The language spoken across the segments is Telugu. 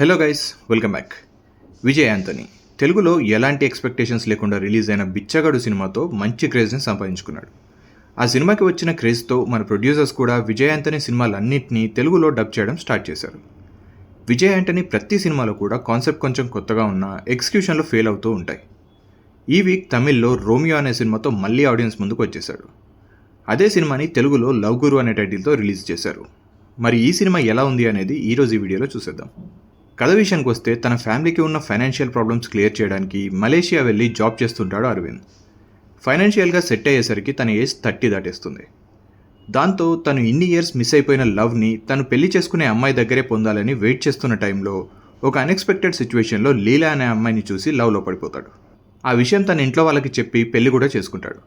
Hello guys, welcome back. Vijay Anthony తెలుగులో ఎలాంటి ఎక్స్పెక్టేషన్స్ లేకుండా రిలీజ్ అయిన బిచ్చగాడు సినిమాతో మంచి క్రేజ్ని సంపాదించుకున్నాడు. ఆ సినిమాకి వచ్చిన క్రేజ్తో మన ప్రొడ్యూసర్స్ కూడా విజయ్ యాంథనీ సినిమాలన్నింటినీ తెలుగులో డబ్ చేయడం స్టార్ట్ చేశారు. విజయ్ యాంథనీ ప్రతి సినిమాలో కూడా కాన్సెప్ట్ కొంచెం కొత్తగా ఉన్నా ఎగ్జిక్యూషన్లో ఫెయిల్ అవుతూ ఉంటాయి. ఈ వీక్ తమిళ్లో రోమియో అనే సినిమాతో మళ్ళీ ఆడియన్స్ ముందుకు వచ్చేశాడు. అదే సినిమాని తెలుగులో లవ్ గురు అనే టైటిల్తో రిలీజ్ చేశారు. మరి ఈ సినిమా ఎలా ఉంది అనేది ఈరోజు ఈ వీడియోలో చూసేద్దాం. కథ విషయానికి వస్తే తన ఫ్యామిలీకి ఉన్న ఫైనాన్షియల్ ప్రాబ్లమ్స్ క్లియర్ చేయడానికి మలేషియా వెళ్ళి జాబ్ చేస్తుంటాడు అరవింద్. ఫైనాన్షియల్గా సెట్ అయ్యేసరికి తన ఏజ్ 30 దాటేస్తుంది. దాంతో తను ఇన్ని ఇయర్స్ మిస్ అయిపోయిన లవ్ని తను పెళ్లి చేసుకునే అమ్మాయి దగ్గరే పొందాలని వెయిట్ చేస్తున్న టైంలో ఒక అన్ఎక్స్పెక్టెడ్ సిచ్యువేషన్లో లీలా అనే అమ్మాయిని చూసి లవ్లో పడిపోతాడు. ఆ విషయం తన ఇంట్లో వాళ్ళకి చెప్పి పెళ్లి కూడా చేసుకుంటాడు.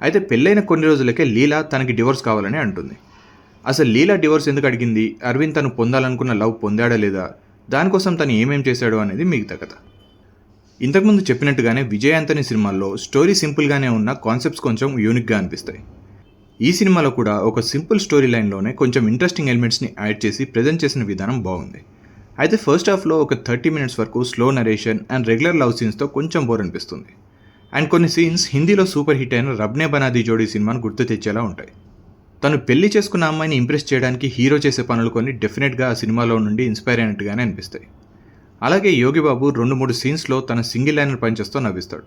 అయితే పెళ్ళైన కొన్ని రోజులకే లీలా తనకి డివోర్స్ కావాలని అంటుంది. అసలు లీలా డివోర్స్ ఎందుకు అడిగింది, అరవింద్ తను పొందాలనుకున్న లవ్ పొందాడా లేదా, దానికోసం తను ఏమేం చేశాడు అనేది మిగతా కథ. ఇంతకుముందు చెప్పినట్టుగానే విజయ్ యాంథనీ సినిమాల్లో స్టోరీ సింపుల్గానే ఉన్న కాన్సెప్ట్స్ కొంచెం యూనిక్గా అనిపిస్తాయి. ఈ సినిమాలో కూడా ఒక సింపుల్ స్టోరీ లైన్లోనే కొంచెం ఇంట్రెస్టింగ్ ఎలిమెంట్స్ని యాడ్ చేసి ప్రజెంట్ చేసిన విధానం బాగుంది. అయితే ఫస్ట్ హాఫ్లో ఒక 30 minutes వరకు slow narration and regular love సీన్స్తో కొంచెం బోర్ అనిపిస్తుంది. అండ్ కొన్ని సీన్స్ హిందీలో సూపర్ హిట్ అయిన రబ్నే బనాది జోడీ సినిమాను గుర్తు తెచ్చేలా ఉంటాయి. తను పెళ్లి చేసుకున్న అమ్మాయిని ఇంప్రెస్ చేయడానికి హీరో చేసే పనులు కొన్ని డెఫినెట్గా ఆ సినిమాలో నుండి ఇన్స్పైర్ అయినట్టుగానే అనిపిస్తాయి. అలాగే యోగిబాబు 2-3 సీన్స్లో తన సింగిల్ లైనర్ పంచెస్తో నవ్విస్తాడు.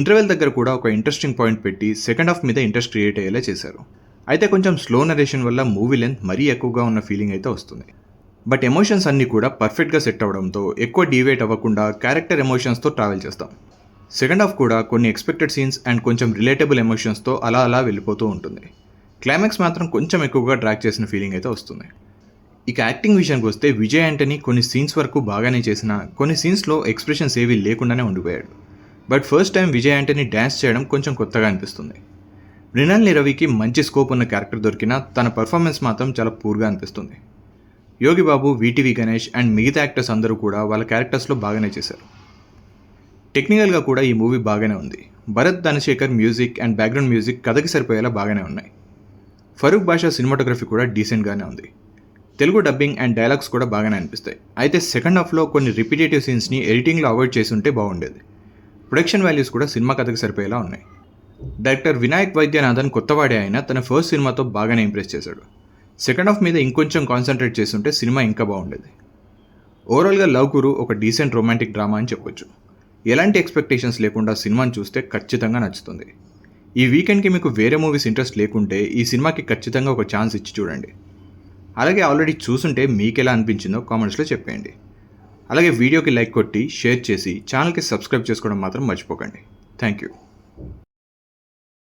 ఇంటర్వెల్ దగ్గర కూడా ఒక ఇంట్రెస్టింగ్ పాయింట్ పెట్టి సెకండ్ హాఫ్ మీద ఇంట్రెస్ట్ క్రియేట్ అయ్యేలా చేశారు. అయితే కొంచెం స్లో నరేషన్ వల్ల మూవీ లెంత్ మరీ ఎక్కువగా ఉన్న ఫీలింగ్ అయితే వస్తుంది. బట్ ఎమోషన్స్ అన్నీ కూడా పర్ఫెక్ట్గా సెట్ అవ్వడంతో ఎక్కువ డీవేట్ అవ్వకుండా క్యారెక్టర్ ఎమోషన్స్తో ట్రావెల్ చేస్తాం. సెకండ్ హాఫ్ కూడా కొన్ని ఎక్స్పెక్టెడ్ సీన్స్ అండ్ కొంచెం రిలేటబుల్ ఎమోషన్స్తో అలా వెళ్ళిపోతూ ఉంటుంది. క్లైమాక్స్ మాత్రం కొంచెం ఎక్కువగా డ్రాక్ చేసిన ఫీలింగ్ అయితే వస్తుంది. ఇక యాక్టింగ్ విషయానికి వస్తే విజయ్ యాంథనీ కొన్ని సీన్స్ వరకు బాగానే చేసినా కొన్ని సీన్స్లో ఎక్స్ప్రెషన్స్ ఏవీ లేకుండానే ఉండిపోయాడు. But first time Vijay Anthony dance చేయడం కొంచెం కొత్తగా అనిపిస్తుంది. మృణాలిని రవికి మంచి స్కోప్ ఉన్న క్యారెక్టర్ దొరికినా తన పర్ఫార్మెన్స్ మాత్రం చాలా పూర్గా అనిపిస్తుంది. యోగిబాబు, వీటీవీ గణేష్ అండ్ మిగతా యాక్టర్స్ అందరూ కూడా వాళ్ళ క్యారెక్టర్స్లో బాగానే చేశారు. టెక్నికల్గా కూడా ఈ మూవీ బాగానే ఉంది. Bharat Dhanashekar music and background music కథకి సరిపోయేలా బాగానే ఉన్నాయి. ఫరూక్ బాషా సినిమాటోగ్రఫీ కూడా డీసెంట్గానే ఉంది. తెలుగు డబ్బింగ్ అండ్ డైలాగ్స్ కూడా బాగానే అనిపిస్తాయి. అయితే సెకండ్ హాఫ్లో కొన్ని రిపీటేటివ్ సీన్స్ని ఎడిటింగ్లో అవాయిడ్ చేసి ఉంటే బాగుండేది. ప్రొడక్షన్ వాల్యూస్ కూడా సినిమా కథకి సరిపోయేలా ఉన్నాయి. డైరెక్టర్ వినాయక్ వైద్యనాథన్ కొత్తవాడే అయినా తన ఫస్ట్ సినిమాతో బాగానే ఇంప్రెస్ చేశాడు. సెకండ్ హాఫ్ మీద ఇంకొంచెం కాన్సన్ట్రేట్ చేస్తుంటే సినిమా ఇంకా బాగుండేది. ఓవరాల్గా లవ్ గురు ఒక డీసెంట్ రొమాంటిక్ డ్రామా అని చెప్పొచ్చు. ఎలాంటి ఎక్స్పెక్టేషన్స్ లేకుండా సినిమాని చూస్తే ఖచ్చితంగా నచ్చుతుంది. ఈ వీకెండ్కి మీకు వేరే మూవీస్ ఇంట్రెస్ట్ లేకుంటే ఈ సినిమాకి ఖచ్చితంగా ఒక ఛాన్స్ ఇచ్చి చూడండి. అలాగే ఆల్రెడీ చూసుంటే మీకు ఎలా అనిపించిందో కామెంట్స్లో చెప్పేయండి. అలాగే వీడియోకి లైక్ కొట్టి షేర్ చేసి ఛానల్కి సబ్స్క్రైబ్ చేసుకోవడం మాత్రం మర్చిపోకండి. Thank you.